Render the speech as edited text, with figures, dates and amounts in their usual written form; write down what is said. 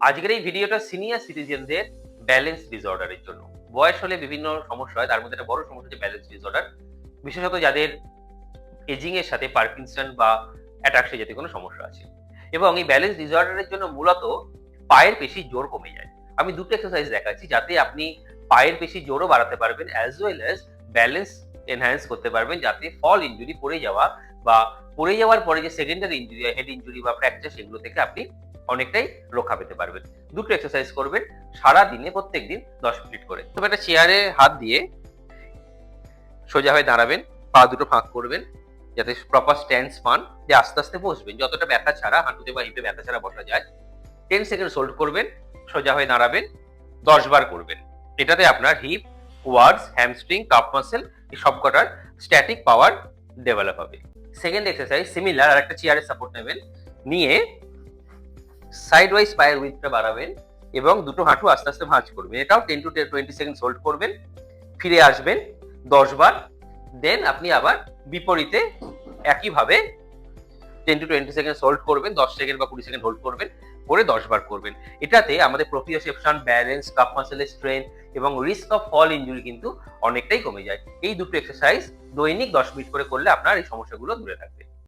আজকের এই ভিডিওটা সিনিয়র সিটিজেনদের ব্যালেন্স ডিসঅর্ডারের জন্য। বয়স হলে বিভিন্ন সমস্যা হয়, তার মধ্যে একটা বড় সমস্যা হচ্ছে ব্যালেন্স ডিসঅর্ডার। বিশেষত যাদের এজিং এর সাথে পার্কিনসন বা অ্যাটাক্সি জাতীয় কোনো সমস্যা আছে। এবং এই ব্যালেন্স ডিসঅর্ডারের জন্য মূলত পায়ের পেশির জোর কমে যায়। আমি দুটো এক্সারসাইজ দেখাচ্ছি যাতে আপনি পায়ের পেশির জোরও বাড়াতে পারবেন as well as balance enhance করতে পারবেন, যাতে ফল ইনজুরি, পড়ে যাওয়া বা পড়ে যাওয়ার পরে যে সেকেন্ডারি ইনজুরি, হেড ইনজুরি বা ফ্র্যাকচার, সেগুলো থেকে আপনি অনেকটাই রক্ষা পেতে পারবেন। দুটো এক্সারসাইজ করবেন সারা দিনে, প্রত্যেকদিন 10 মিনিট করে। তবে একটা চেয়ারে হাত দিয়ে সোজা হয়ে দাঁড়াবেন, পা দুটো ফাঁক করবেন যাতে প্রপার স্ট্যান্স পান, যে আস্তে আস্তে বসবেন, যতটা ব্যথা ছাড়া, হাঁটুতে বা হিপে ব্যথা ছাড়া বসা যায়। 10 সেকেন্ড হোল্ড করবেন, সোজা হয়ে দাঁড়াবেন, 10 বার করবেন। এটাতে আপনার hip, quads, hamstring, calf muscle এই সবকটার স্ট্যাটিক পাওয়ার ডেভেলপ হবে। সেকেন্ড এক্সারসাইজ সিমিলার, আর একটা চেয়ারের সাপোর্ট নেবেন, নিয়ে সাইড ওয়াইজ পায়ের উইথটা বাড়াবেন এবং দুটো হাঁটু আস্তে আস্তে ভাঁজ করবেন। এটাও 10 to 20 সেকেন্ড হোল্ড করবেন, ফিরে আসবেন 10 বার। দেন আপনি আবার বিপরীতে একইভাবে 10 to 20 সেকেন্ড হোল্ড করবেন, 10 সেকেন্ড বা 20 সেকেন্ড হোল্ড করবেন, করে 10 বার করবেন। এটাতে আমাদের প্রোপ্রিওসেপশন, ব্যালেন্স, কাফ মাসলের স্ট্রেন এবং রিস্ক অফ ফল ইনজুরি কিন্তু অনেকটাই কমে যায়। এই দুটো এক্সারসাইজ দৈনিক 10 মিনিট করে করলে আপনার এই সমস্যাগুলো দূরে থাকবে।